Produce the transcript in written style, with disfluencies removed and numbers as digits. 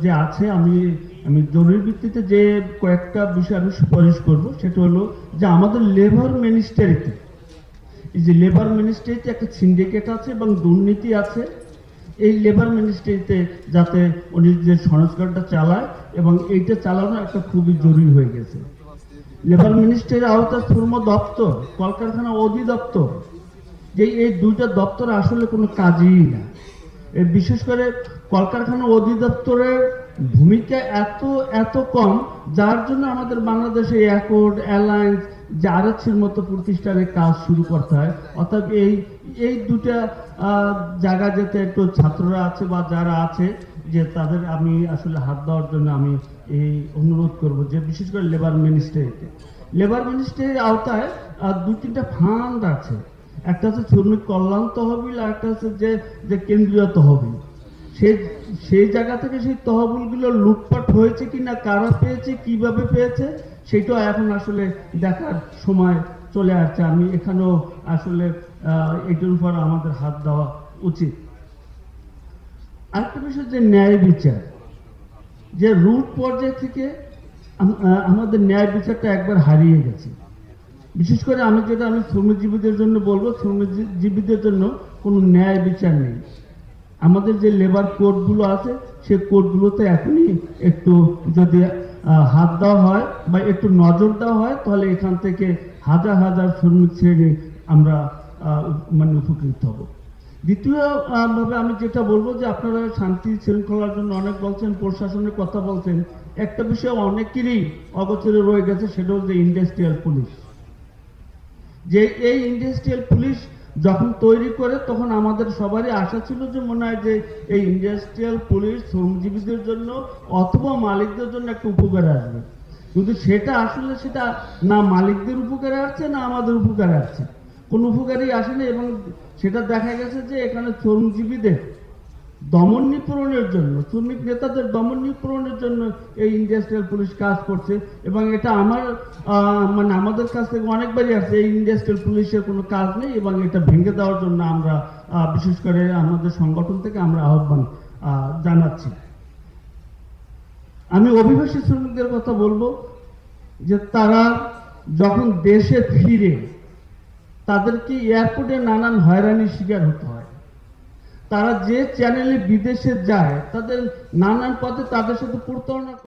যে আছে আমি আমি জরুরি ভিত্তিতে যে কয়েকটা বিষয় আমি সুপারিশ করব, সেটা হলো যে আমাদের লেবার মিনিস্ট্রিতে, এই যে লেবার মিনিস্ট্রিতে একটা সিন্ডিকেট আছে এবং দুর্নীতি আছে। এই লেবার মিনিস্ট্রিতে যাতে উনি যে সংস্কারটা চালায় এবং এইটা চালানো একটা খুবই জরুরি হয়ে গেছে। লেবার মিনিস্ট্রির আওতায় শ্রম দপ্তর, কলকারখানা অধিদপ্তর, যে এই দুইটা দপ্তর আসলে কোনো কাজই না। বিশেষ করে কলকারখানা অধিদপ্তরের ভূমিকা এত এত কম, যার জন্য আমাদের বাংলাদেশে অ্যাকর্ড, অ্যালায়েন্স, জারাক্সের মতো প্রতিষ্ঠানের কাজ শুরু করতে হয়। অর্থাৎ এই দুটা জায়গা যেতে একটু ছাত্ররা আছে বা যারা আছে, যে তাদের আমি আসলে হাত দেওয়ার জন্য আমি এই অনুরোধ করব, যে বিশেষ করে লেবার মিনিস্ট্রির আওতায় দু তিনটা ফান্ড আছে। একটা হচ্ছে শ্রমিক কল্যাণ তহবিল, আর একটা হচ্ছে যে কেন্দ্রীয় তহবিল। সেই জায়গা থেকে সেই তহবিলগুলো লুটপাট হয়েছে কিনা, কারা পেয়েছে, কিভাবে পেয়েছে, সেটাও এখন আসলে দেখার সময় চলে আসছে। আমি এখানেও আসলে এটার উপর আমাদের হাত দেওয়া উচিত। আরেকটা বিষয় যে ন্যায় বিচার, যে রুট পর্যায় থেকে আমাদের ন্যায় বিচারটা একবার হারিয়ে গেছে। বিশেষ করে আমি শ্রমজীবীদের জন্য বলবো, শ্রমজীবীদের জন্য কোনো ন্যায় বিচার নেই। আমাদের যে লেবার কোডগুলো আছে, সেই কোডগুলোতে এখনই একটু যদি হাত দেওয়া হয় বা একটু নজর দেওয়া হয়, তাহলে এখান থেকে হাজার হাজার শ্রমিক শ্রেণী আমরা মানে উপকৃত হব। দ্বিতীয় ভাবে আমি যেটা বলবো, যে আপনারা শান্তি শৃঙ্খলার জন্য অনেক বলছেন, প্রশাসনের কথা বলছেন, একটা বিষয় অনেকেরই অগোচরে রয়ে গেছে, সেটা হচ্ছে ইন্ডাস্ট্রিয়াল পুলিশ। যে এই ইন্ডাস্ট্রিয়াল পুলিশ যখন তৈরি করে, তখন আমাদের সবারই আশা ছিল যে মনে হয় যে এই ইন্ডাস্ট্রিয়াল পুলিশ শ্রমজীবীদের জন্য অথবা মালিকদের জন্য একটা উপকারে আসবে। কিন্তু সেটা আসলে সেটা না মালিকদের উপকারে আসছে, না আমাদের উপকারে আসছে, কোন উপকারই আসেনি। এবং সেটা দেখা গেছে যে এখানে শ্রমজীবীদের দমন নিপূরণের জন্য, শ্রমিক নেতাদের দমন নিপূরণের জন্য এই ইন্ডাস্ট্রিয়াল পুলিশ কাজ করছে। এবং এটা মানে আমাদের কাছ থেকে অনেকবারই আসছে, এই ইন্ডাস্ট্রিয়াল পুলিশের কোনো কাজ নেই, এবং এটা ভেঙে দেওয়ার জন্য আমরা বিশেষ করে আমাদের সংগঠন থেকে আমরা আহ্বান জানাচ্ছি। আমি অভিবাসী শ্রমিকদের কথা বলবো, যে তারা যখন দেশে ফিরে তাদেরকে এয়ারপোর্টে নানান হয়রানির শিকার হতে হয়। তারা যে চ্যানেলে বিদেশে যায়, তাদের নানান পথে তাদের সাথে প্রতারণা